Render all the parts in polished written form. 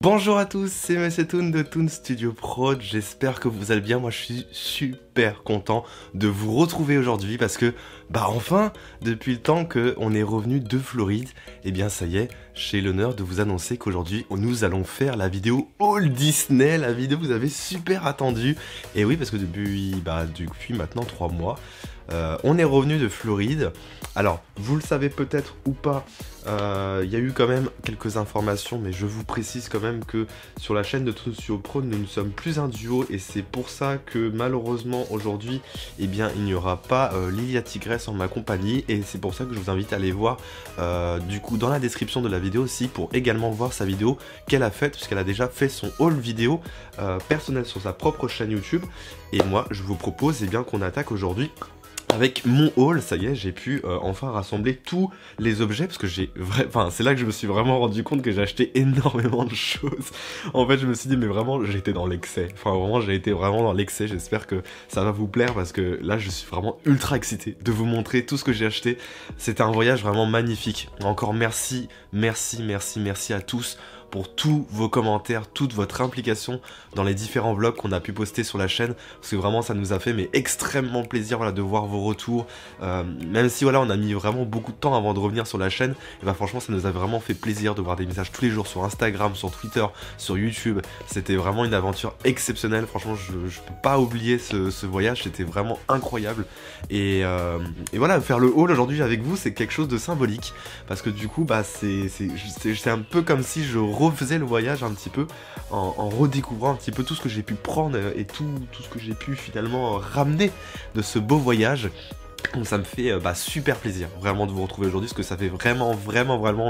Bonjour à tous, c'est Monsieur Toon de Toon Studio Prod, j'espère que vous allez bien, moi je suis super content de vous retrouver aujourd'hui parce que, enfin, depuis le temps qu'on est revenu de Floride, et bien ça y est, j'ai l'honneur de vous annoncer qu'aujourd'hui nous allons faire la vidéo All Disney, la vidéo que vous avez super attendue, et oui parce que depuis maintenant 3 mois, on est revenu de Floride. Alors, vous le savez peut-être ou pas, il y a eu quand même quelques informations, mais je vous précise quand même que sur la chaîne de Toon Studio Prod, nous ne sommes plus un duo, et c'est pour ça que malheureusement aujourd'hui, eh bien, il n'y aura pas Lilia Tigresse en ma compagnie, et c'est pour ça que je vous invite à aller voir du coup dans la description de la vidéo aussi, pour également voir sa vidéo qu'elle a faite, puisqu'elle a déjà fait son haul vidéo personnel sur sa propre chaîne YouTube, et moi je vous propose bien qu'on attaque aujourd'hui avec mon haul. Ça y est, j'ai pu enfin rassembler tous les objets, parce que c'est là que je me suis vraiment rendu compte que j'ai acheté énormément de choses. En fait, je me suis dit, mais vraiment, j'ai été dans l'excès. Enfin, vraiment, j'ai été vraiment dans l'excès. J'espère que ça va vous plaire, parce que là, je suis vraiment ultra excité de vous montrer tout ce que j'ai acheté. C'était un voyage vraiment magnifique. Encore merci à tous pour tous vos commentaires, toute votre implication dans les différents vlogs qu'on a pu poster sur la chaîne, parce que vraiment ça nous a fait extrêmement plaisir de voir vos retours, même si on a mis vraiment beaucoup de temps avant de revenir sur la chaîne, et franchement ça nous a vraiment fait plaisir de voir des messages tous les jours sur Instagram, sur Twitter, sur YouTube. C'était vraiment une aventure exceptionnelle, franchement je peux pas oublier ce voyage, c'était vraiment incroyable, et voilà, faire le haul aujourd'hui avec vous c'est quelque chose de symbolique, parce que du coup c'est un peu comme si je refaisais le voyage un petit peu, en redécouvrant un petit peu tout ce que j'ai pu prendre et tout ce que j'ai pu finalement ramener de ce beau voyage. Donc ça me fait super plaisir vraiment de vous retrouver aujourd'hui, parce que ça fait vraiment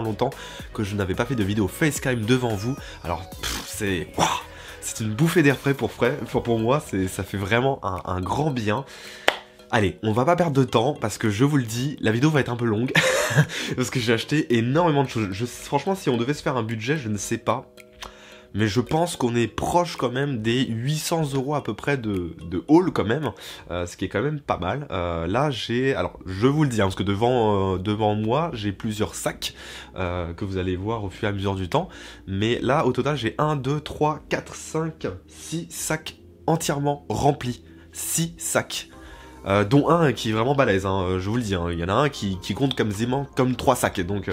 longtemps que je n'avais pas fait de vidéo facecam devant vous. Alors c'est une bouffée d'air frais pour moi, ça fait vraiment un grand bien. Allez, on va pas perdre de temps, parce que je vous le dis, la vidéo va être un peu longue, parce que j'ai acheté énormément de choses. Franchement, si on devait se faire un budget, je ne sais pas, mais je pense qu'on est proche quand même des 800 € à peu près de haul quand même, ce qui est quand même pas mal. Là alors je vous le dis, parce que devant moi j'ai plusieurs sacs que vous allez voir au fur et à mesure du temps, mais là au total j'ai 1, 2, 3, 4, 5, 6 sacs entièrement remplis, 6 sacs. Dont un qui est vraiment balèze, je vous le dis, il y en a un qui compte comme 3 sacs, donc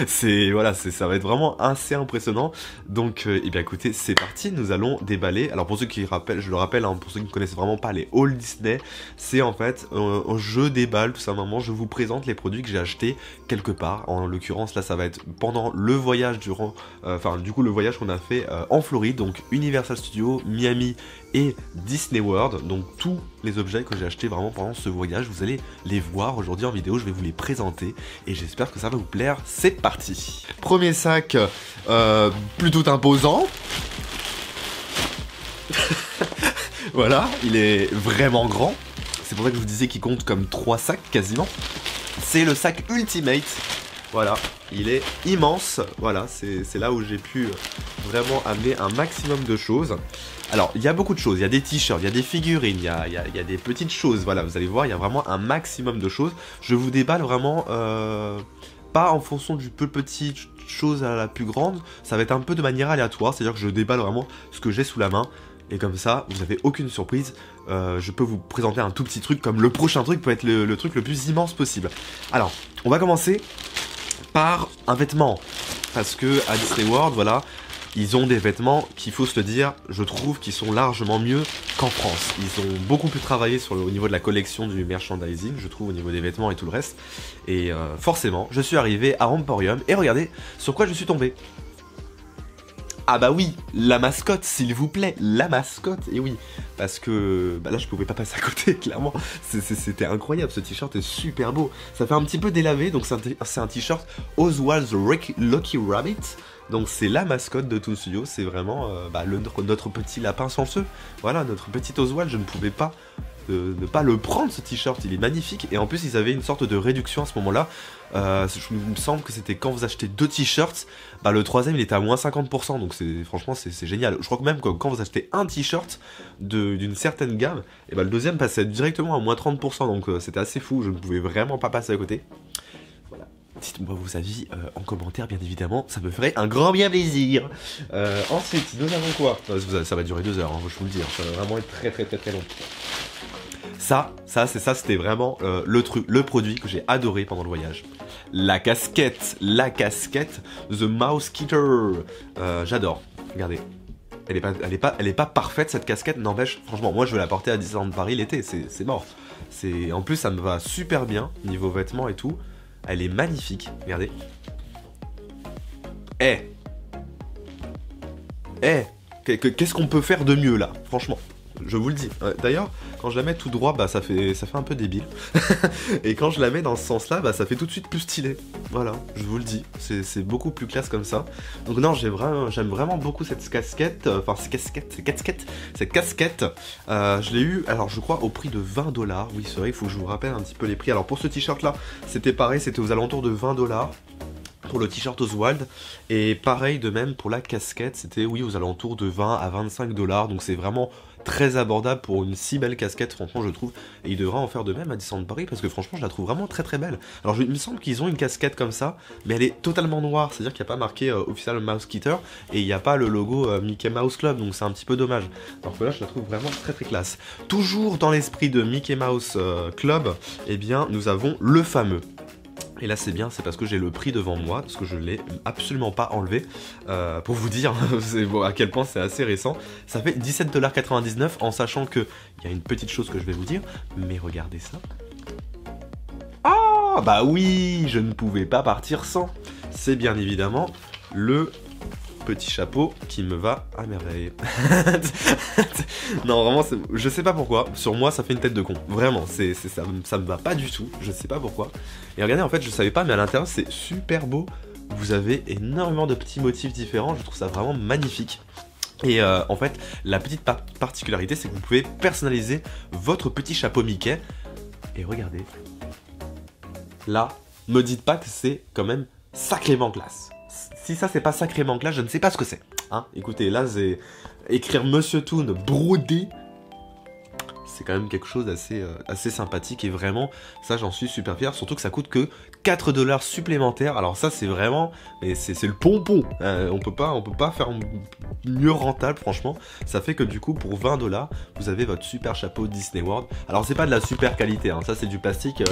ça va être vraiment assez impressionnant. Donc écoutez, c'est parti, nous allons déballer. Alors pour ceux qui rappellent, je le rappelle, pour ceux qui ne connaissent vraiment pas les All Disney, c'est en fait je déballe tout simplement, je vous présente les produits que j'ai achetés quelque part. En l'occurrence là ça va être pendant le voyage le voyage qu'on a fait en Floride, donc Universal Studios, Miami et Disney World, donc tous les objets que j'ai achetés vraiment pendant ce voyage, vous allez les voir aujourd'hui en vidéo, je vais vous les présenter et j'espère que ça va vous plaire. C'est parti. Premier sac, plutôt imposant. Voilà, il est vraiment grand, c'est pour ça que je vous disais qu'il compte comme 3 sacs quasiment. C'est le sac Ultimate. Voilà, il est immense, voilà, c'est là où j'ai pu vraiment amener un maximum de choses. Alors, il y a beaucoup de choses, il y a des t-shirts, il y a des figurines, il y a des petites choses, voilà, vous allez voir, il y a vraiment un maximum de choses. Je vous déballe vraiment, pas en fonction du plus petite chose à la plus grande, ça va être un peu de manière aléatoire, c'est-à-dire que je déballe vraiment ce que j'ai sous la main. Et comme ça, vous n'avez aucune surprise, je peux vous présenter un tout petit truc, comme le prochain truc peut être le truc le plus immense possible. Alors, on va commencer par un vêtement, parce que à Disney World, voilà, ils ont des vêtements qu'il faut se le dire, je trouve qu'ils sont largement mieux qu'en France. Ils ont beaucoup plus travaillé au niveau de la collection du merchandising, je trouve, au niveau des vêtements et tout le reste. Et forcément, je suis arrivé à Emporium, et regardez sur quoi je suis tombé. Ah bah oui, la mascotte, s'il vous plaît, la mascotte, et oui, parce que là je pouvais pas passer à côté, clairement, c'était incroyable, ce t-shirt est super beau, ça fait un petit peu délavé, donc c'est un t-shirt Oswald's Lucky Rabbit, donc c'est la mascotte de Toon Studio, c'est vraiment notre petit lapin chanceux, voilà, notre petit Oswald, je ne pouvais pas ne pas le prendre, ce t-shirt, il est magnifique, et en plus ils avaient une sorte de réduction à ce moment-là. Il me semble que c'était quand vous achetez 2 t-shirts, le troisième il était à moins 50%, donc franchement c'est génial. Je crois que même quand vous achetez un t-shirt d'une certaine gamme, et le deuxième passait directement à moins 30%, donc c'était assez fou, je ne pouvais vraiment pas passer à côté. Voilà. dites-moi vos avis en commentaire, bien évidemment, ça me ferait un grand bien plaisir. Ensuite, nous avons quoi? Ça va durer 2 heures, hein, je vous le dis, hein, ça va vraiment être très long. C'était vraiment le produit que j'ai adoré pendant le voyage. La casquette, The Mouseketeer. J'adore, regardez. Elle est pas parfaite cette casquette, n'empêche, franchement, moi je vais la porter à Disneyland Paris l'été, c'est mort. En plus, ça me va super bien, niveau vêtements et tout. Elle est magnifique, regardez. Qu'est-ce qu'on peut faire de mieux là, franchement? Je vous le dis. D'ailleurs, quand je la mets tout droit, bah ça fait un peu débile. Et quand je la mets dans ce sens-là, bah ça fait tout de suite plus stylé. Voilà, je vous le dis. C'est beaucoup plus classe comme ça. Donc non, j'aime vraiment beaucoup cette casquette. Cette casquette. Je l'ai eu, alors je crois, au prix de 20$. Oui, c'est vrai, il faut que je vous rappelle un petit peu les prix. Alors pour ce t-shirt-là, c'était pareil, c'était aux alentours de 20$. Pour le t-shirt Oswald, et pareil de même pour la casquette, c'était oui aux alentours de 20 à 25$, donc c'est vraiment très abordable pour une si belle casquette, franchement je trouve, et il devra en faire de même à Disneyland Paris, parce que franchement je la trouve vraiment très belle. Alors il me semble qu'ils ont une casquette comme ça, mais elle est totalement noire, c'est-à-dire qu'il n'y a pas marqué Official Mouseketeer, et il n'y a pas le logo Mickey Mouse Club, donc c'est un petit peu dommage. Alors que là je la trouve vraiment très classe. Toujours dans l'esprit de Mickey Mouse Club, eh bien nous avons le fameux. Et là c'est bien, c'est parce que j'ai le prix devant moi, parce que je ne l'ai absolument pas enlevé, pour vous dire bon, à quel point c'est assez récent. Ça fait 17,99$, en sachant qu'il y a une petite chose que je vais vous dire, mais regardez ça. Ah bah oui, je ne pouvais pas partir sans. C'est bien évidemment le petit chapeau qui me va à merveille. Non vraiment, je sais pas pourquoi, sur moi ça fait une tête de con, vraiment, ça me va pas du tout, je sais pas pourquoi. Et regardez, en fait je savais pas, mais à l'intérieur c'est super beau, vous avez énormément de petits motifs différents, je trouve ça vraiment magnifique. Et en fait la petite particularité c'est que vous pouvez personnaliser votre petit chapeau Mickey, et regardez, là, me dites pas que c'est quand même sacrément classe. Si ça c'est pas sacrément classe, je ne sais pas ce que c'est. Hein, écoutez, là c'est écrire Monsieur Toon brodé. C'est quand même quelque chose d'assez sympathique, et vraiment, ça j'en suis super fier, surtout que ça coûte que 4$ supplémentaires. Alors ça c'est vraiment, mais c'est le pompon, on peut pas faire mieux rentable franchement. Ça fait que du coup pour 20$, vous avez votre super chapeau Disney World. Alors c'est pas de la super qualité, hein, ça c'est du plastique,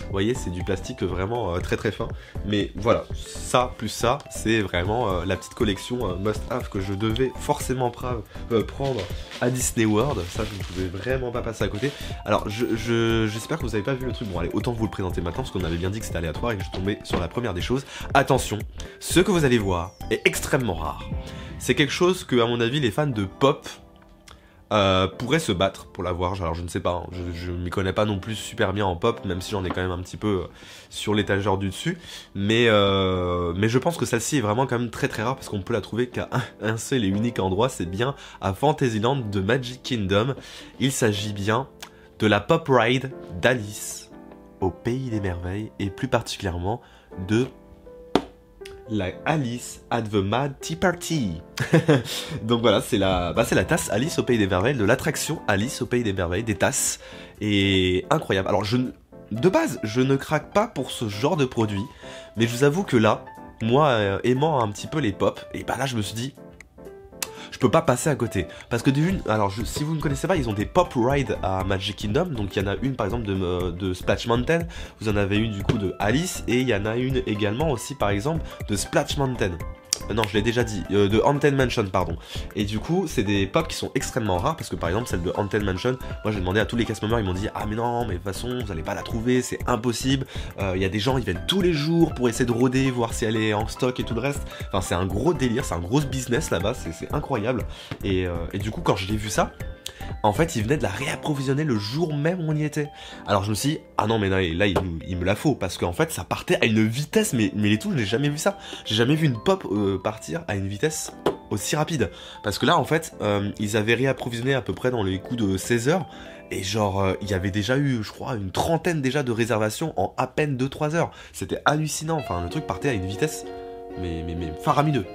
vous voyez, c'est du plastique vraiment très fin. Mais voilà, ça plus ça, c'est vraiment la petite collection must-have que je devais forcément prendre à Disney World. Ça je ne pouvais vraiment pas passer à côté. Alors j'espère que vous avez pas vu le truc. Bon allez, autant vous le présenter maintenant, parce qu'on avait bien dit que c'était aléatoire et que je tombais sur la première des choses. Attention, ce que vous allez voir est extrêmement rare. C'est quelque chose que, à mon avis, les fans de pop pourraient se battre pour l'avoir. Alors je ne sais pas, hein, je m'y connais pas non plus super bien en pop, même si j'en ai quand même un petit peu sur l'étagère du dessus. Mais je pense que celle-ci est vraiment quand même très rare, parce qu'on peut la trouver qu'à un seul et unique endroit, c'est bien à Fantasyland de Magic Kingdom. Il s'agit bien de la Pop Ride d'Alice au Pays des Merveilles, et plus particulièrement de la Alice at the Mad Tea Party. Donc voilà, c'est la tasse Alice au Pays des Merveilles, de l'attraction Alice au Pays des Merveilles, des tasses. Et incroyable. Alors de base, je ne craque pas pour ce genre de produit, mais je vous avoue que là, moi aimant un petit peu les pop, et bah là je me suis dit, je peux pas passer à côté. Parce que alors si vous ne connaissez pas, ils ont des pop rides à Magic Kingdom. Donc il y en a une par exemple de Splash Mountain, vous en avez une du coup de Alice, et il y en a une également aussi par exemple de Splash Mountain. Non, je l'ai déjà dit, de Haunted Mansion, pardon. Et du coup, c'est des pops qui sont extrêmement rares, parce que par exemple, celle de Haunted Mansion, moi j'ai demandé à tous les cast members, ils m'ont dit, ah mais non, mais de toute façon, vous allez pas la trouver, c'est impossible. Il y a des gens, ils viennent tous les jours pour essayer de rôder, voir si elle est en stock et tout le reste. Enfin, c'est un gros délire, c'est un gros business là-bas, c'est incroyable. Et du coup, quand je l'ai vu ça, en fait, ils venaient de la réapprovisionner le jour même où on y était. Alors je me suis dit, ah non, mais là il me la faut, parce qu'en fait, ça partait à une vitesse, mais les tout, je n'ai jamais vu ça. J'ai jamais vu une pop partir à une vitesse aussi rapide. Parce que là, en fait, ils avaient réapprovisionné à peu près dans les coups de 16 heures. Et genre, il y avait déjà eu, je crois, une trentaine déjà de réservations en à peine 2-3 heures. C'était hallucinant, enfin, le truc partait à une vitesse mais faramineux.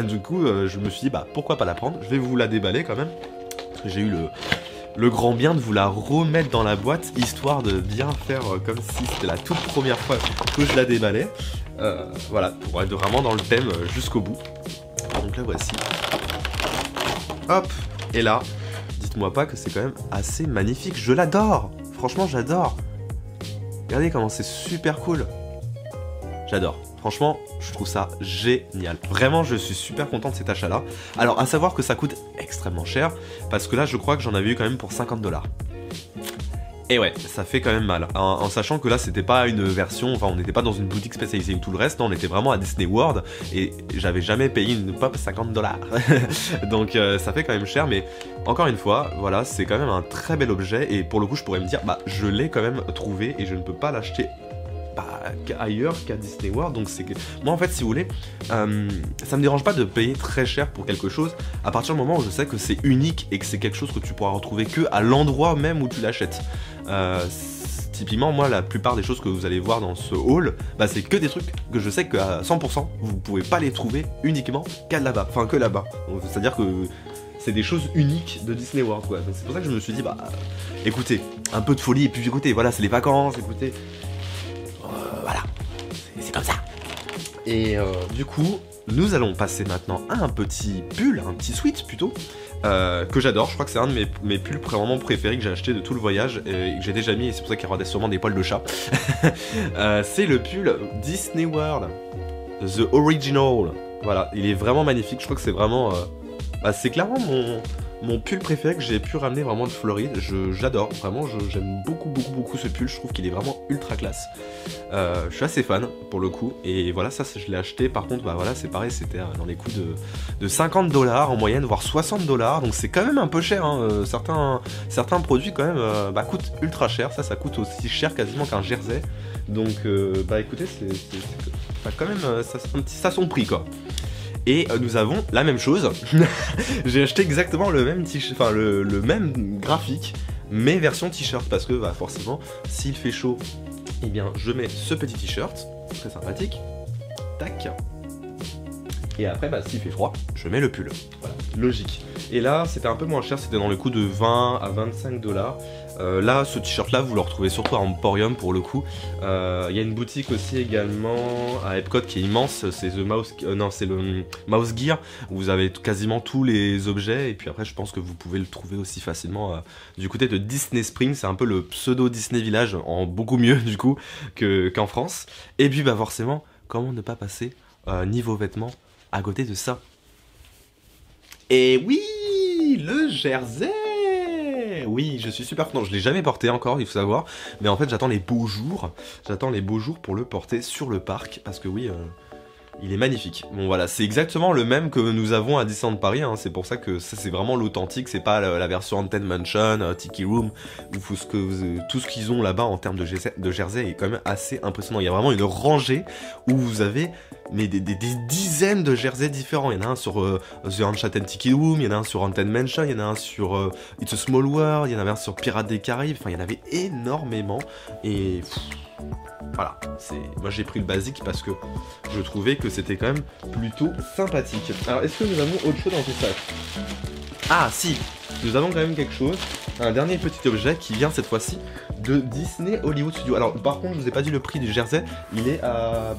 Du coup, je me suis dit, bah pourquoi pas la prendre. Je vais vous la déballer quand même. J'ai eu le grand bien de vous la remettre dans la boîte, histoire de bien faire comme si c'était la toute première fois que je la déballais. Voilà, pour être vraiment dans le thème jusqu'au bout. Donc là voici. Hop, et là, dites-moi pas que c'est quand même assez magnifique, je l'adore. Franchement, j'adore. Regardez comment c'est super cool. J'adore. Franchement, je trouve ça génial. Vraiment, je suis super content de cet achat-là. Alors, à savoir que ça coûte extrêmement cher, parce que là, je crois que j'en avais eu quand même pour 50$. Et ouais, ça fait quand même mal. En sachant que là, c'était pas une version, enfin, on n'était pas dans une boutique spécialisée ou tout le reste, non, on était vraiment à Disney World, et j'avais jamais payé une pop 50$. Donc, ça fait quand même cher, mais encore une fois, voilà, c'est quand même un très bel objet, et pour le coup, je pourrais me dire, bah, je l'ai quand même trouvé, et je ne peux pas l'acheter ailleurs qu'à Disney World. Donc c'est que moi en fait, si vous voulez, ça me dérange pas de payer très cher pour quelque chose à partir du moment où je sais que c'est unique et que c'est quelque chose que tu pourras retrouver que à l'endroit même où tu l'achètes. Typiquement, moi, la plupart des choses que vous allez voir dans ce haul, bah, c'est que des trucs que je sais qu'à 100%, vous pouvez pas les trouver uniquement qu'à là-bas, enfin que là-bas. C'est-à-dire que c'est des choses uniques de Disney World, quoi. Donc c'est pour ça que je me suis dit, bah, écoutez, un peu de folie, et puis écoutez, voilà, c'est les vacances, écoutez. Voilà, c'est comme ça. Et du coup, nous allons passer maintenant à un petit pull, un petit sweat plutôt, que j'adore. Je crois que c'est un de mes pulls vraiment préférés que j'ai acheté de tout le voyage et que j'ai déjà mis, et c'est pour ça qu'il y aura sûrement des poils de chat. C'est le pull Disney World, The Original. Voilà, il est vraiment magnifique. Je crois que c'est vraiment... c'est clairement mon pull préféré que j'ai pu ramener vraiment de Floride. J'adore, vraiment, j'aime beaucoup ce pull. Je trouve qu'il est vraiment ultra classe. Je suis assez fan pour le coup. Et voilà, ça je l'ai acheté. Par contre, bah voilà, c'est pareil, c'était dans les coûts de 50$ en moyenne, voire 60$. Donc c'est quand même un peu cher. Hein. Certains produits quand même coûtent ultra cher. Ça coûte aussi cher quasiment qu'un jersey. Donc bah écoutez, c'est quand même ça a son prix quoi. Et nous avons la même chose. J'ai acheté exactement le même t-shirt, enfin le même graphique, mais version t-shirt, parce que bah, forcément, s'il fait chaud, eh bien je mets ce petit t-shirt, très sympathique, tac. Et après, bah, s'il fait froid, je mets le pull. Voilà, logique. Et là, c'était un peu moins cher, c'était dans le coût de 20 à 25$. Là, ce t-shirt-là, vous le retrouvez surtout à Emporium pour le coup. Il y a une boutique aussi également à Epcot qui est immense. C'est le Mouse Gear. Où vous avez quasiment tous les objets. Et puis après, je pense que vous pouvez le trouver aussi facilement du côté de Disney Springs. C'est un peu le pseudo Disney Village, en beaucoup mieux du coup qu'en France. Et puis, bah forcément, comment ne pas passer niveau vêtements à côté de ça. Et oui, le jersey. Oui, je suis super content. Je l'ai jamais porté encore, il faut savoir. Mais en fait, j'attends les beaux jours. J'attends les beaux jours pour le porter sur le parc. Parce que oui, il est magnifique. Bon voilà, c'est exactement le même que nous avons à Disneyland Paris. Hein. C'est pour ça que ça, c'est vraiment l'authentique. C'est pas la version Haunted Mansion, Tiki Room, ou tout ce qu'ils ont là-bas en termes de jersey est quand même assez impressionnant. Il y a vraiment une rangée où vous avez des dizaines de jerseys différents. Il y en a un sur The Enchanted Tiki Room, il y en a un sur Haunted Mansion, il y en a un sur It's a Small World, il y en avait un sur Pirates des Caraïbes. Enfin, il y en avait énormément. Et... voilà, moi j'ai pris le basique parce que je trouvais que c'était quand même plutôt sympathique. Alors est-ce que nous avons autre chose dans ce sac? Ah si, nous avons quand même quelque chose, un dernier petit objet qui vient cette fois-ci de Disney Hollywood Studios. Alors par contre je vous ai pas dit le prix du jersey, il est à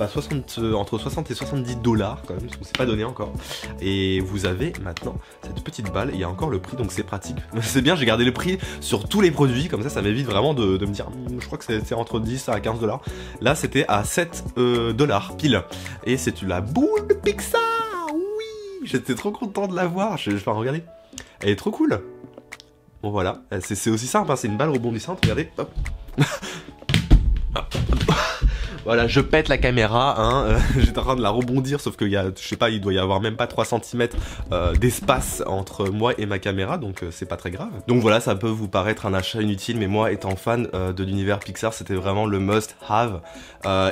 entre 60 et 70$ quand même, parce qu'on s'est pas donné encore. Et vous avez maintenant cette petite balle, il y a encore le prix donc c'est pratique. C'est bien, j'ai gardé le prix sur tous les produits, comme ça m'évite vraiment de me dire, je crois que c'est entre 10 à 15$. Là c'était à 7$ pile. Et c'est la boule de Pixar, oui. J'étais trop content de la voir, je vais regarder. Elle est trop cool. Bon voilà, c'est aussi simple, hein, c'est une balle rebondissante, regardez, hop. Voilà, je pète la caméra, hein, j'étais en train de la rebondir, sauf qu'il y a, je sais pas, il doit y avoir même pas 3 cm d'espace entre moi et ma caméra, donc c'est pas très grave. Donc voilà, ça peut vous paraître un achat inutile, mais moi, étant fan de l'univers Pixar, c'était vraiment le must-have.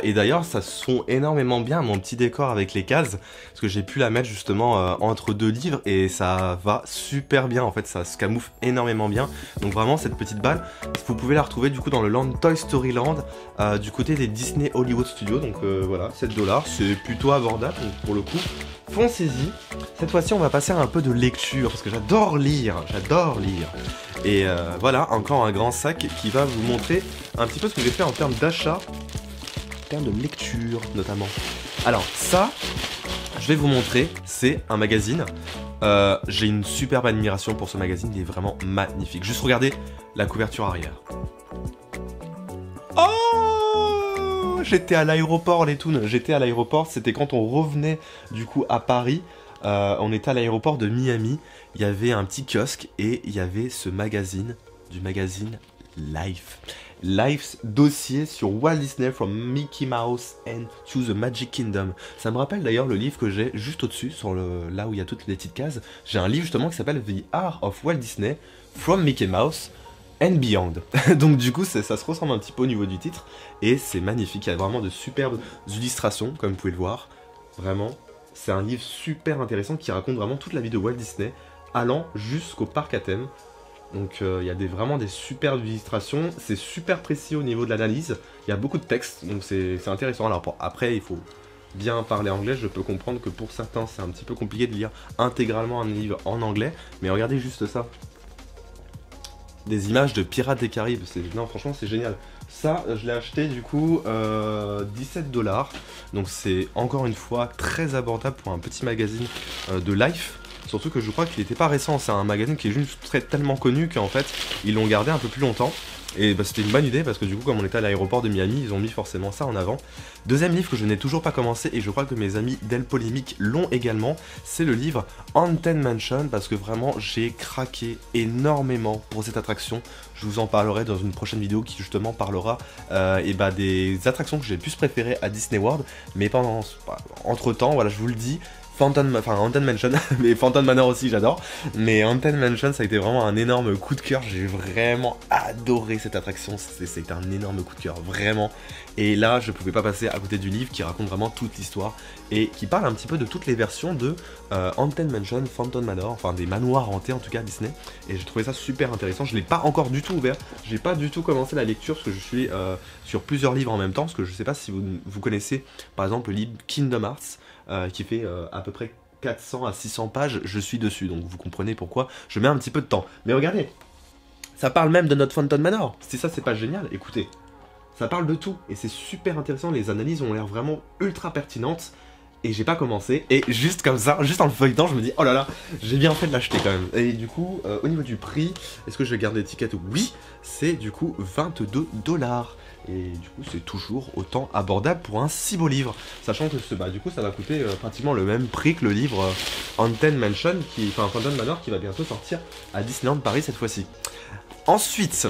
Et d'ailleurs, ça se fond énormément bien, mon petit décor avec les cases, parce que j'ai pu la mettre justement entre deux livres, et ça va super bien, en fait, ça se camoufle énormément bien. Donc vraiment, cette petite balle, vous pouvez la retrouver du coup dans le land Toy Story Land, du côté des Disney Hollywood Studios, donc voilà, 7$, c'est plutôt abordable, donc pour le coup, foncez-y. Cette fois-ci, on va passer à un peu de lecture, parce que j'adore lire, Et voilà, encore un grand sac qui va vous montrer un petit peu ce que j'ai fait en termes d'achat, en termes de lecture notamment. Alors ça, je vais vous montrer, c'est un magazine. J'ai une superbe admiration pour ce magazine, il est vraiment magnifique. Juste regardez la couverture arrière. Oh, j'étais à l'aéroport les toons, j'étais à l'aéroport, c'était quand on revenait du coup à Paris. On était à l'aéroport de Miami, il y avait un petit kiosque et il y avait ce magazine, du magazine Life. Life's dossier sur Walt Disney from Mickey Mouse and to the Magic Kingdom. Ça me rappelle d'ailleurs le livre que j'ai juste au-dessus, sur là où il y a toutes les petites cases. J'ai un livre justement qui s'appelle The Art of Walt Disney from Mickey Mouse and Beyond. Donc du coup ça se ressemble un petit peu au niveau du titre et c'est magnifique, il y a vraiment de superbes illustrations comme vous pouvez le voir. Vraiment, c'est un livre super intéressant qui raconte vraiment toute la vie de Walt Disney allant jusqu'au parc à thème. Donc il y a vraiment des superbes illustrations, c'est super précis au niveau de l'analyse, il y a beaucoup de texte, donc c'est intéressant. Alors après il faut bien parler anglais, je peux comprendre que pour certains c'est un petit peu compliqué de lire intégralement un livre en anglais, mais regardez juste ça. Des images de Pirates des Caraïbes, non franchement c'est génial. Ça je l'ai acheté du coup 17$, donc c'est encore une fois très abordable pour un petit magazine de Life. Surtout que je crois qu'il n'était pas récent, c'est un magazine qui est juste tellement connu qu'en fait ils l'ont gardé un peu plus longtemps. Et bah, c'était une bonne idée parce que du coup comme on était à l'aéroport de Miami, ils ont mis forcément ça en avant. Deuxième livre que je n'ai toujours pas commencé et je crois que mes amis d'El Polémique l'ont également, c'est le livre Haunted Mansion parce que vraiment j'ai craqué énormément pour cette attraction. Je vous en parlerai dans une prochaine vidéo qui justement parlera des attractions que j'ai le plus préférées à Disney World. Mais entre temps, voilà je vous le dis, Haunted Mansion, mais Phantom Manor aussi j'adore, mais Haunted Mansion ça a été vraiment un énorme coup de cœur, j'ai vraiment adoré cette attraction, c'est un énorme coup de cœur, vraiment, et là je pouvais pas passer à côté du livre qui raconte vraiment toute l'histoire, et qui parle un petit peu de toutes les versions de Haunted Mansion, Phantom Manor, enfin des manoirs hantés en tout cas Disney, et j'ai trouvé ça super intéressant, je l'ai pas encore du tout ouvert, j'ai pas du tout commencé la lecture parce que je suis sur plusieurs livres en même temps, parce que je sais pas si vous connaissez par exemple le livre Kingdom Hearts, qui fait à peu près 400 à 600 pages, je suis dessus, donc vous comprenez pourquoi je mets un petit peu de temps. Mais regardez, ça parle même de notre Phantom Manor, si ça c'est pas génial, écoutez, ça parle de tout, et c'est super intéressant, les analyses ont l'air vraiment ultra pertinentes, et j'ai pas commencé, et juste comme ça, juste en le feuilletant, je me dis, oh là là, j'ai bien fait de l'acheter quand même. Et du coup, au niveau du prix, est-ce que je vais garder l'étiquette? Oui, c'est du coup 22$. Et du coup c'est toujours autant abordable pour un si beau livre, sachant que du coup ça va coûter pratiquement le même prix que le livre Haunted Mansion, Phantom Manor qui va bientôt sortir à Disneyland Paris cette fois-ci. Ensuite,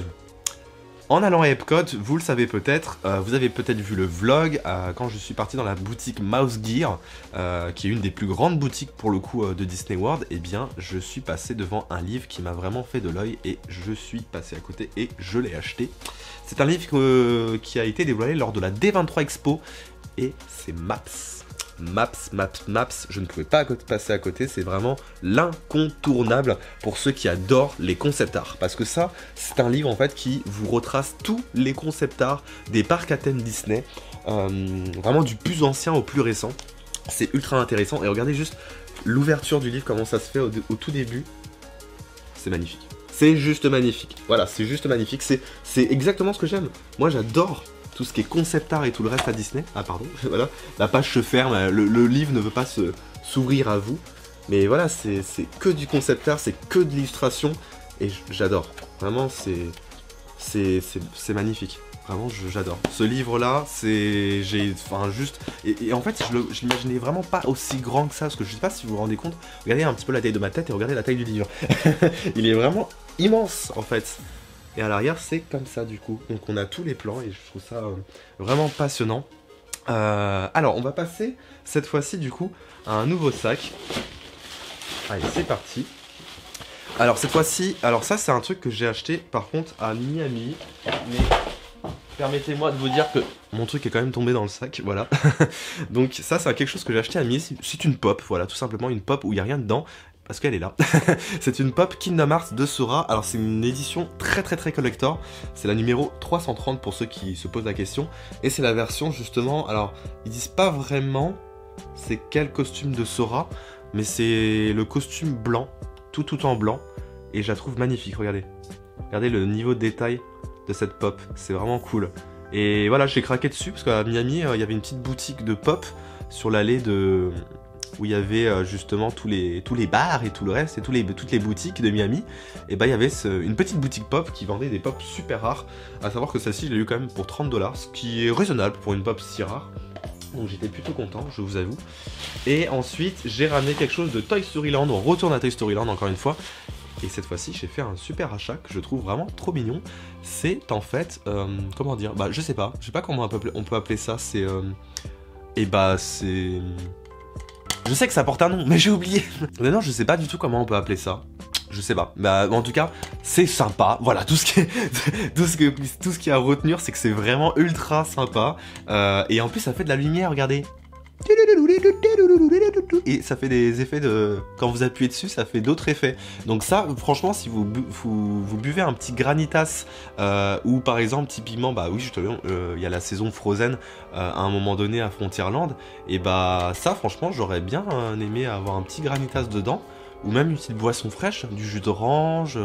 en allant à Epcot, vous le savez peut-être, vous avez peut-être vu le vlog quand je suis parti dans la boutique Mouse Gear, qui est une des plus grandes boutiques pour le coup de Disney World. Et bien je suis passé devant un livre qui m'a vraiment fait de l'œil et je suis passé à côté et je l'ai acheté. C'est un livre qui a été dévoilé lors de la D23 Expo et c'est Maps. Maps, je ne pouvais pas passer à côté, c'est vraiment l'incontournable pour ceux qui adorent les concept art. Parce que ça, c'est un livre en fait qui vous retrace tous les concept art des parcs à thème Disney, vraiment du plus ancien au plus récent. C'est ultra intéressant et regardez juste l'ouverture du livre, comment ça se fait au tout début. C'est magnifique. C'est juste magnifique. Voilà, c'est juste magnifique. C'est exactement ce que j'aime. Moi, j'adore tout ce qui est concept art et tout le reste à Disney. Ah, pardon. Voilà. La page se ferme. Le livre ne veut pas s'ouvrir à vous. Mais voilà, c'est que du concept art. C'est que de l'illustration. Et j'adore. Vraiment, c'est magnifique. Vraiment, j'adore. Ce livre-là, et en fait, je l'imaginais vraiment pas aussi grand que ça, parce que je sais pas si vous vous rendez compte. Regardez un petit peu la taille de ma tête et regardez la taille du livre. Il est vraiment immense, en fait. Et à l'arrière, c'est comme ça, du coup. Donc, on a tous les plans et je trouve ça vraiment passionnant. Alors, on va passer, cette fois-ci, du coup, à un nouveau sac. Allez, c'est parti. Alors, cette fois-ci, ça, c'est un truc que j'ai acheté, par contre, à Miami. Mais permettez-moi de vous dire que mon truc est quand même tombé dans le sac, voilà. Donc ça, c'est quelque chose que j'ai acheté à Miami. C'est une pop, voilà, tout simplement une pop où il n'y a rien dedans, parce qu'elle est là. C'est une pop Kingdom Hearts de Sora. Alors c'est une édition très collector. C'est la numéro 330 pour ceux qui se posent la question. Et c'est la version justement, alors ils disent pas vraiment c'est quel costume de Sora, mais c'est le costume blanc, tout en blanc. Et je la trouve magnifique, regardez. Regardez le niveau de détail de cette pop, c'est vraiment cool. Et voilà, j'ai craqué dessus parce qu'à Miami, il y avait une petite boutique de pop sur l'allée de... où il y avait justement tous les bars et tout le reste et toutes les boutiques de Miami. Et bah il y avait une petite boutique pop qui vendait des pop super rares. À savoir que celle-ci, je l'ai eu quand même pour 30$, ce qui est raisonnable pour une pop si rare. Donc j'étais plutôt content, je vous avoue. Et ensuite, j'ai ramené quelque chose de Toy Story Land. On retourne à Toy Story Land encore une fois. Et cette fois-ci, j'ai fait un super achat que je trouve vraiment trop mignon. C'est en fait, comment dire, bah je sais pas comment on peut appeler ça. C'est, et bah c'est... Je sais que ça porte un nom, mais j'ai oublié. Non, je sais pas du tout comment on peut appeler ça. Je sais pas. Bah, en tout cas, c'est sympa. Voilà, tout ce qui est à retenir, c'est que c'est vraiment ultra sympa. Et en plus, ça fait de la lumière, regardez. Et ça fait des effets de... Quand vous appuyez dessus, ça fait d'autres effets. Donc ça, franchement, si vous buvez un petit Granitas, ou par exemple, typiquement, bah oui, justement, il y a la saison Frozen à un moment donné à Frontierland, et bah ça, franchement, j'aurais bien aimé avoir un petit Granitas dedans, ou même une petite boisson fraîche, du jus d'orange...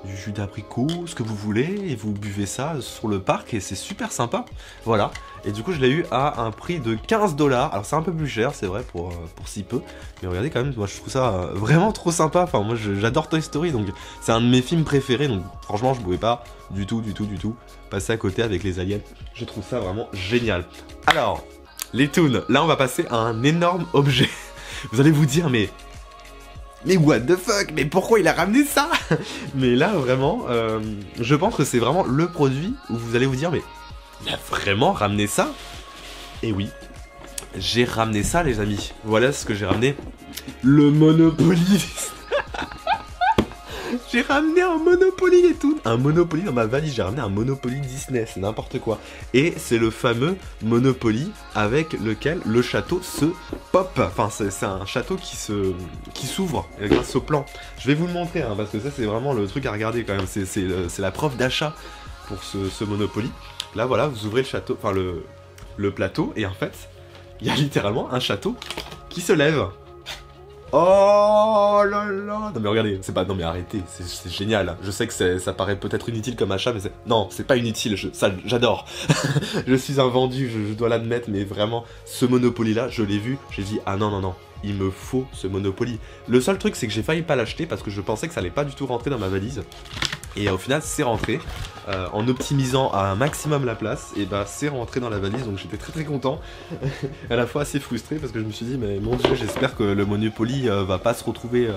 du jus d'abricot, ce que vous voulez, et vous buvez ça sur le parc et c'est super sympa. Voilà, et du coup je l'ai eu à un prix de 15$. Alors c'est un peu plus cher, c'est vrai, pour si peu, mais regardez quand même, moi je trouve ça vraiment trop sympa. Enfin moi j'adore Toy Story, donc c'est un de mes films préférés, donc franchement je pouvais pas du tout passer à côté avec les aliens. Je trouve ça vraiment génial. Alors, les toons, là on va passer à un énorme objet. Vous allez vous dire, mais what the fuck, mais pourquoi il a ramené ça? Mais là, vraiment, je pense que c'est vraiment le produit où vous allez vous dire, mais il a vraiment ramené ça? Et oui, j'ai ramené ça, les amis. Voilà ce que j'ai ramené. Le Monopoly. J'ai ramené un Monopoly et tout. Un Monopoly dans ma valise, j'ai ramené un Monopoly Disney, c'est n'importe quoi. Et c'est le fameux Monopoly avec lequel le château se pop. Enfin, c'est un château qui s'ouvre grâce au plan. Je vais vous le montrer, hein, parce que ça c'est vraiment le truc à regarder quand même. C'est la preuve d'achat pour ce Monopoly. Là voilà, vous ouvrez le château, enfin le plateau, et en fait, il y a littéralement un château qui se lève. Oh là là. Non mais regardez, c'est pas... Non mais arrêtez, c'est génial. Je sais que ça paraît peut-être inutile comme achat, mais c'est... Non, c'est pas inutile, j'adore. Je suis un vendu, je dois l'admettre, mais vraiment, ce Monopoly là, je l'ai vu, j'ai dit, ah non, il me faut ce Monopoly. Le seul truc, c'est que j'ai failli pas l'acheter parce que je pensais que ça allait pas du tout rentrer dans ma valise. Et au final, c'est rentré. En optimisant à un maximum la place, et bah c'est rentré dans la valise, donc j'étais très content. À la fois assez frustré parce que je me suis dit, mais mon dieu, j'espère que le Monopoly va pas se retrouver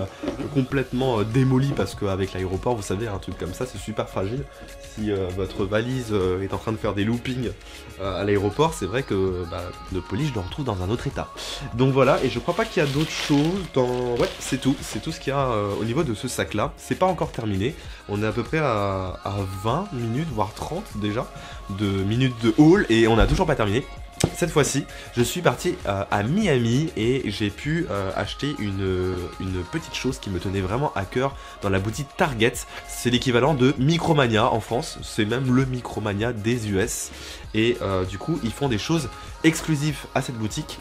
complètement démoli, parce qu'avec l'aéroport, vous savez, un truc comme ça, c'est super fragile. Si votre valise est en train de faire des loopings à l'aéroport, c'est vrai que le Monopoly, je le retrouve dans un autre état. Donc voilà, et je crois pas qu'il y a d'autres choses dans... Ouais, c'est tout ce qu'il y a au niveau de ce sac-là. C'est pas encore terminé, on est à peu près à 20 minutes, voire 30 déjà, de minutes de haul, et on n'a toujours pas terminé. Cette fois-ci, je suis parti à Miami et j'ai pu acheter une petite chose qui me tenait vraiment à cœur dans la boutique Target. C'est l'équivalent de Micromania en France, c'est même le Micromania des US. Et du coup, ils font des choses exclusives à cette boutique.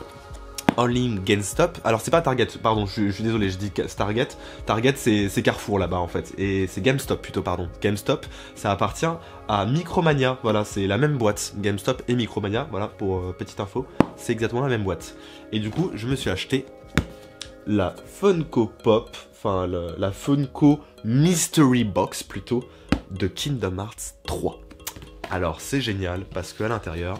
Only GameStop. Alors c'est pas Target, pardon, je suis désolé, je dis Target. Target c'est Carrefour là-bas en fait. Et c'est GameStop plutôt, pardon. GameStop, ça appartient à Micromania. Voilà, c'est la même boîte. GameStop et Micromania, voilà, pour petite info. C'est exactement la même boîte. Et du coup, je me suis acheté la Funko Pop, enfin la Funko Mystery Box plutôt, de Kingdom Hearts 3. Alors c'est génial parce qu'à l'intérieur...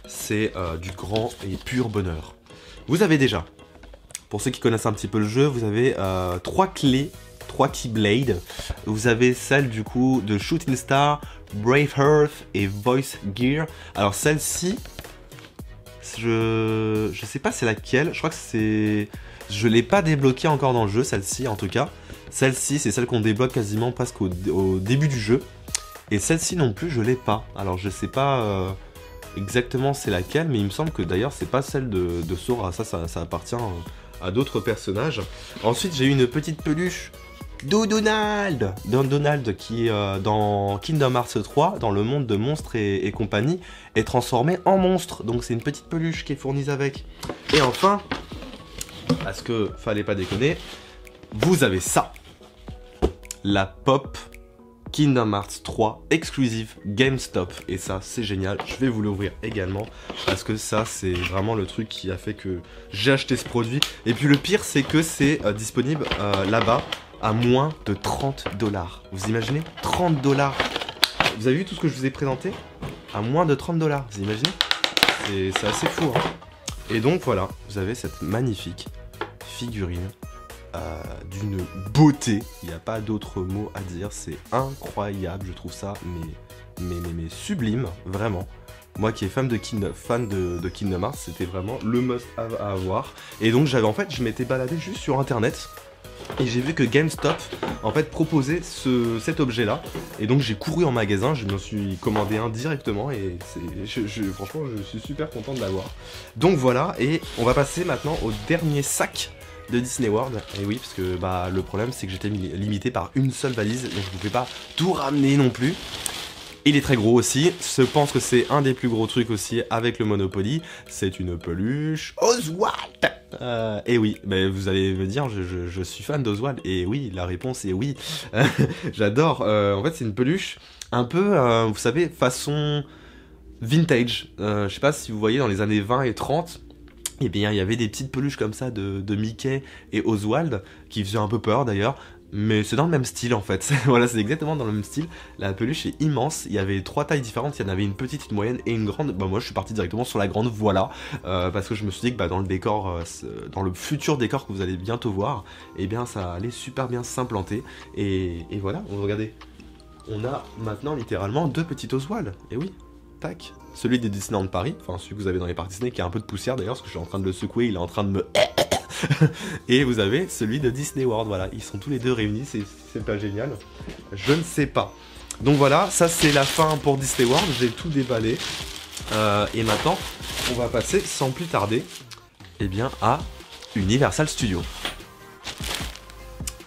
c'est du grand et pur bonheur. Vous avez déjà, pour ceux qui connaissent un petit peu le jeu, vous avez 3 clés, 3 Keyblades. Vous avez celle du coup de Shooting Star, Braveheart et Voice Gear. Alors celle-ci, je sais pas c'est laquelle, je crois que c'est... Je l'ai pas débloquée encore dans le jeu, celle-ci en tout cas. Celle-ci, c'est celle qu'on débloque quasiment presque au début du jeu. Et celle-ci non plus, je l'ai pas. Alors je sais pas... exactement c'est laquelle, mais il me semble que d'ailleurs c'est pas celle de Sora, ça appartient à d'autres personnages. Ensuite j'ai eu une petite peluche Donald qui dans Kingdom Hearts 3, dans le monde de monstres et compagnie, est transformé en monstre, donc c'est une petite peluche qui est fournie avec. Et enfin, parce que fallait pas déconner, vous avez ça, la pop Kingdom Hearts 3 exclusive GameStop. Et ça, c'est génial. Je vais vous l'ouvrir également parce que ça, c'est vraiment le truc qui a fait que j'ai acheté ce produit. Et puis le pire, c'est que c'est disponible là-bas à moins de 30 $. Vous imaginez 30 $. Vous avez vu tout ce que je vous ai présenté? À moins de 30 $. Vous imaginez? C'est assez fou. Hein. Et donc voilà, vous avez cette magnifique figurine d'une beauté. Il n'y a pas d'autre mot à dire. C'est incroyable. Je trouve ça mais sublime, vraiment. Moi qui est fan de Kingdom Hearts, c'était vraiment le must have à avoir. Et donc j'avais je m'étais baladé juste sur internet. Et j'ai vu que GameStop en fait proposait cet objet là. Et donc j'ai couru en magasin, je me suis commandé un directement. Et franchement je suis super content de l'avoir. Donc voilà, et on va passer maintenant au dernier sac de Disney World. Et oui, parce que le problème c'est que j'étais limité par une seule valise. Donc je ne pouvais pas tout ramener non plus. Il est très gros aussi, je pense que c'est un des plus gros trucs aussi avec le Monopoly, c'est une peluche Oswald. Et oui, mais vous allez me dire, je suis fan d'Oswald, et oui, la réponse est oui, j'adore, en fait c'est une peluche un peu, vous savez, façon vintage, je sais pas si vous voyez dans les années 20 et 30, eh bien il y avait des petites peluches comme ça de Mickey et Oswald, qui faisaient un peu peur d'ailleurs. Mais c'est dans le même style en fait, voilà, c'est exactement dans le même style. La peluche est immense, il y avait 3 tailles différentes, il y en avait une petite, une moyenne et une grande. Moi je suis parti directement sur la grande, voilà, parce que je me suis dit que dans le décor, dans le futur décor que vous allez bientôt voir, eh bien ça allait super bien s'implanter. Et voilà, regardez, on a maintenant littéralement 2 petits Oswald, et oui, tac. Celui des Disneyland Paris, enfin celui que vous avez dans les parcs Disney qui a un peu de poussière d'ailleurs, parce que je suis en train de le secouer, il est en train de me... Et vous avez celui de Disney World, voilà, ils sont tous les deux réunis, c'est pas génial? Je ne sais pas. Donc voilà, ça c'est la fin pour Disney World, j'ai tout déballé. Et maintenant, on va passer sans plus tarder, eh bien, à Universal Studios.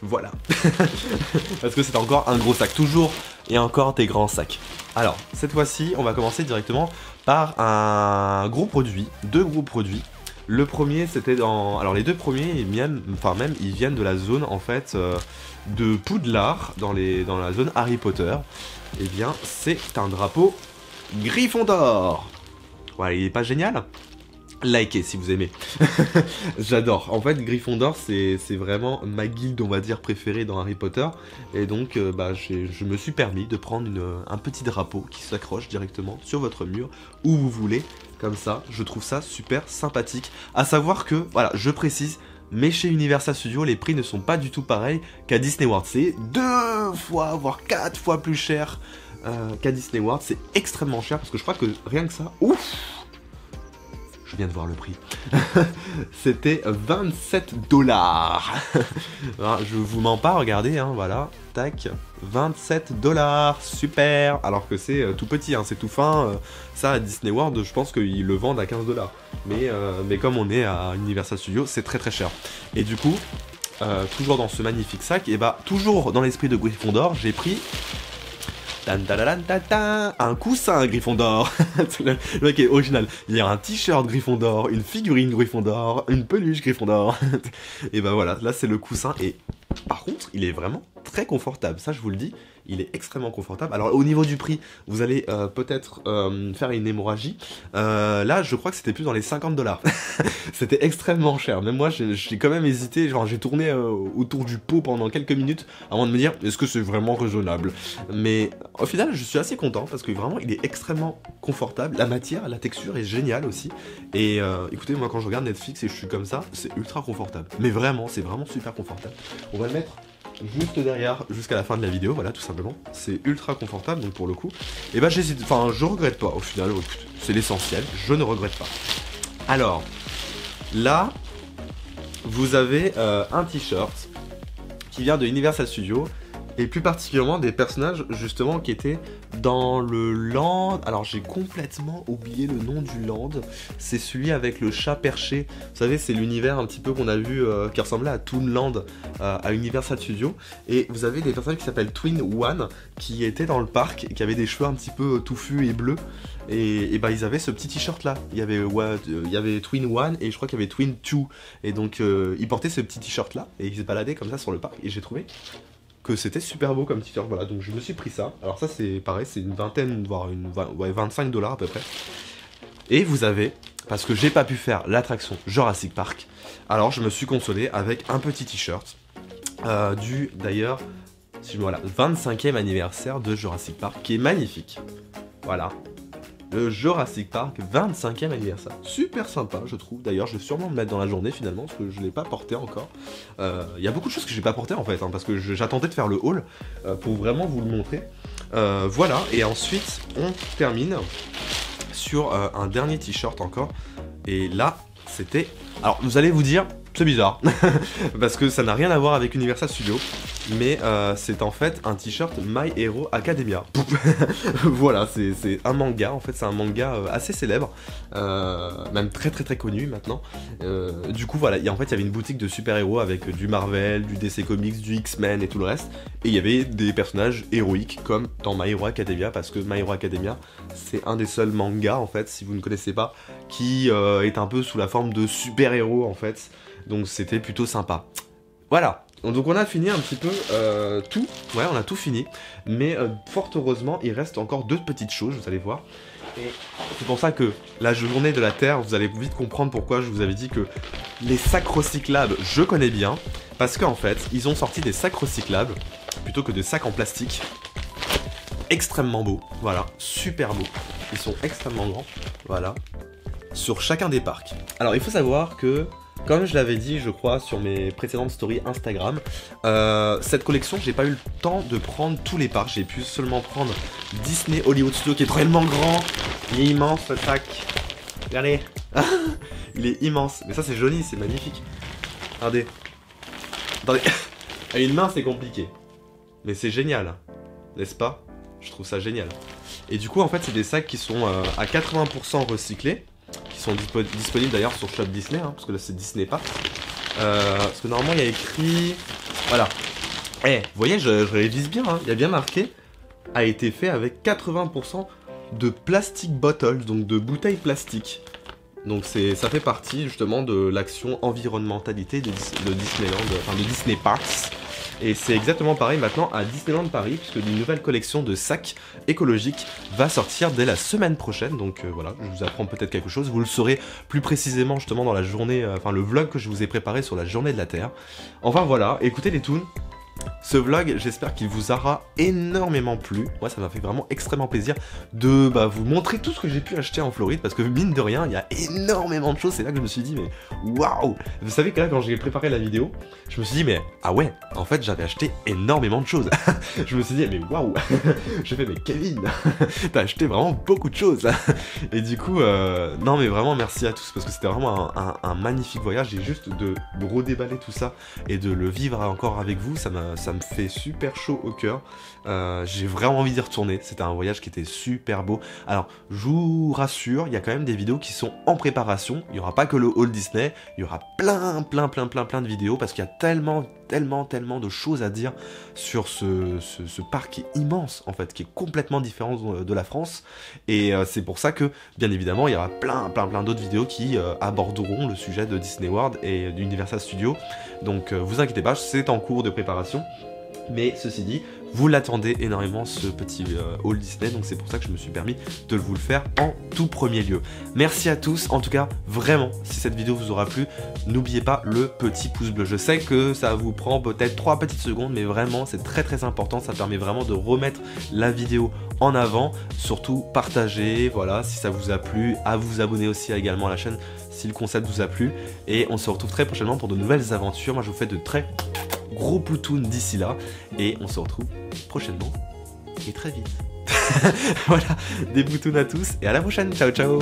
Voilà. Parce que c'est encore un gros sac, toujours et encore des grands sacs. Alors, cette fois-ci, on va commencer directement par un gros produit, 2 gros produits. Le premier, c'était dans... Alors les 2 premiers, ils viennent de la zone, en fait, de Poudlard, dans la zone Harry Potter. Eh bien, c'est un drapeau Gryffondor. Voilà, il est pas génial? Likez si vous aimez. J'adore. En fait, Gryffondor, c'est vraiment ma guilde, on va dire, préférée dans Harry Potter. Et donc, je me suis permis de prendre un petit drapeau qui s'accroche directement sur votre mur, où vous voulez. Comme ça, je trouve ça super sympathique. À savoir que, voilà, je précise, mais chez Universal Studios, les prix ne sont pas du tout pareils qu'à Disney World. C'est 2 fois, voire 4 fois plus cher qu'à Disney World. C'est extrêmement cher, parce que je crois que rien que ça... Ouf! Je viens de voir le prix. C'était 27 $. Je vous mens pas, regardez, hein, voilà, tac, 27 $, super. Alors que c'est tout petit, hein, c'est tout fin. Ça, à Disney World, je pense qu'ils le vendent à 15 $. Mais comme on est à Universal Studios, c'est très très cher. Et du coup, toujours dans ce magnifique sac, et toujours dans l'esprit de Gryffondor, j'ai pris... un coussin Gryffondor. Le mec est original. Il y a un t-shirt Gryffondor, une figurine Gryffondor, une peluche Gryffondor. Et voilà, là c'est le coussin. Et par contre, il est vraiment très confortable. Ça, je vous le dis, il est extrêmement confortable. Alors au niveau du prix, vous allez peut-être faire une hémorragie. Là, je crois que c'était plus dans les 50 $. C'était extrêmement cher. Même moi, j'ai quand même hésité. Genre, j'ai tourné autour du pot pendant quelques minutes avant de me dire, est-ce que c'est vraiment raisonnable? Mais au final, je suis assez content parce que vraiment, il est extrêmement confortable. La matière, la texture est géniale aussi. Et écoutez, moi, quand je regarde Netflix et je suis comme ça, c'est ultra confortable. Mais vraiment, c'est vraiment super confortable. On va le mettre juste derrière jusqu'à la fin de la vidéo, voilà, tout simplement. C'est ultra confortable, donc pour le coup, et j'hésite, je regrette pas au final, c'est l'essentiel, je ne regrette pas. Alors, là, vous avez un t-shirt qui vient de Universal Studios, et plus particulièrement des personnages justement qui étaient dans le land. Alors j'ai complètement oublié le nom du land. C'est celui avec le chat perché. Vous savez, c'est l'univers un petit peu qu'on a vu qui ressemblait à Toonland à Universal Studios. Et vous avez des personnages qui s'appellent Twin One qui étaient dans le parc et qui avaient des cheveux un petit peu touffus et bleus. Et ils avaient ce petit t-shirt là. Il y avait Twin One et je crois qu'il y avait Twin Two. Et donc ils portaient ce petit t-shirt là et ils se baladaient comme ça sur le parc. Et j'ai trouvé que c'était super beau comme t-shirt, voilà, donc je me suis pris ça. Alors ça c'est pareil, c'est une vingtaine, voire ouais, 25 $ à peu près. Et vous avez, parce que j'ai pas pu faire l'attraction Jurassic Park, alors je me suis consolé avec un petit t-shirt d'ailleurs, voilà, 25e anniversaire de Jurassic Park, qui est magnifique. Voilà. Le Jurassic Park 25e anniversaire. Super sympa, je trouve. D'ailleurs, je vais sûrement me mettre dans la journée finalement, parce que je ne l'ai pas porté encore. Il y a beaucoup de choses que j'ai pas porté en fait, hein, parce que j'attendais de faire le haul pour vraiment vous le montrer. Voilà, et ensuite, on termine sur un dernier t-shirt encore. Et là, c'était... Alors, vous allez vous dire, c'est bizarre, parce que ça n'a rien à voir avec Universal Studios, mais c'est en fait un t-shirt My Hero Academia. Voilà, c'est un manga, en fait c'est un manga assez célèbre, même très très très connu maintenant. Du coup voilà, en fait il y avait une boutique de super-héros avec du Marvel, du DC Comics, du X-Men et tout le reste, et il y avait des personnages héroïques comme dans My Hero Academia, parce que My Hero Academia c'est un des seuls mangas en fait, si vous ne connaissez pas, qui est un peu sous la forme de super-héros en fait. Donc c'était plutôt sympa. Voilà, donc on a fini un petit peu tout. Ouais, on a tout fini. Mais fort heureusement, il reste encore deux petites choses, vous allez voir. Et c'est pour ça que la journée de la Terre, vous allez vite comprendre pourquoi je vous avais dit que les sacs recyclables, je connais bien. Parce qu'en fait, ils ont sorti des sacs recyclables plutôt que des sacs en plastique. Extrêmement beaux, voilà, super beaux. Ils sont extrêmement grands, voilà. Sur chacun des parcs. Alors il faut savoir que, comme je l'avais dit je crois sur mes précédentes stories Instagram, cette collection j'ai pas eu le temps de prendre tous les parcs, j'ai pu seulement prendre Disney Hollywood Studios qui est tellement grand, il est immense ce sac, regardez, il est immense, mais ça c'est joli, c'est magnifique, regardez, attendez, à une main c'est compliqué, mais c'est génial, n'est-ce pas? Je trouve ça génial. Et du coup en fait c'est des sacs qui sont à 80% recyclés, qui sont disponibles d'ailleurs sur Shop Disney, hein, parce que là c'est Disney Park. Parce que normalement il y a écrit... Voilà. Eh, vous voyez, je révise bien, hein, il y a bien marqué, a été fait avec 80% de plastic bottles, donc de bouteilles plastiques. Donc ça fait partie justement de l'action environnementalité de Disneyland, enfin de Disney Parks. Et c'est exactement pareil maintenant à Disneyland Paris, puisque une nouvelle collection de sacs écologiques va sortir dès la semaine prochaine. Donc voilà, je vous apprends peut-être quelque chose. Vous le saurez plus précisément justement dans la journée, enfin le vlog que je vous ai préparé sur la journée de la Terre. Enfin voilà, écoutez les toons. Ce vlog, j'espère qu'il vous aura énormément plu. Moi, ça m'a fait vraiment extrêmement plaisir de vous montrer tout ce que j'ai pu acheter en Floride, parce que mine de rien, il y a énormément de choses. C'est là que je me suis dit, mais waouh! Vous savez que là, quand j'ai préparé la vidéo, je me suis dit, mais ah ouais, en fait, j'avais acheté énormément de choses. Je me suis dit, mais waouh! J'ai fait, mais Kevin, t'as acheté vraiment beaucoup de choses. Et du coup, non, mais vraiment, merci à tous, parce que c'était vraiment un magnifique voyage. Et juste de redéballer tout ça et de le vivre encore avec vous, ça me fait super chaud au cœur. J'ai vraiment envie d'y retourner. C'était un voyage qui était super beau. Alors, je vous rassure, il y a quand même des vidéos qui sont en préparation. Il n'y aura pas que le haul Disney. Il y aura plein de vidéos parce qu'il y a tellement de choses à dire sur ce parc qui est immense, en fait, qui est complètement différent de la France. Et c'est pour ça que, bien évidemment, il y aura plein d'autres vidéos qui aborderont le sujet de Disney World et d'Universal Studios. Donc, vous inquiétez pas, c'est en cours de préparation. Mais ceci dit, vous l'attendez énormément ce petit haul Disney, donc c'est pour ça que je me suis permis de vous le faire en tout premier lieu. Merci à tous, en tout cas vraiment, si cette vidéo vous aura plu, n'oubliez pas le petit pouce bleu. Je sais que ça vous prend peut-être 3 petites secondes, mais vraiment c'est très important, ça permet vraiment de remettre la vidéo en avant, surtout partagez, voilà, si ça vous a plu, à vous abonner aussi également à la chaîne si le concept vous a plu, et on se retrouve très prochainement pour de nouvelles aventures. Moi je vous fais de très gros poutounes d'ici là, et on se retrouve prochainement et très vite. Voilà, des poutounes à tous et à la prochaine, ciao ciao.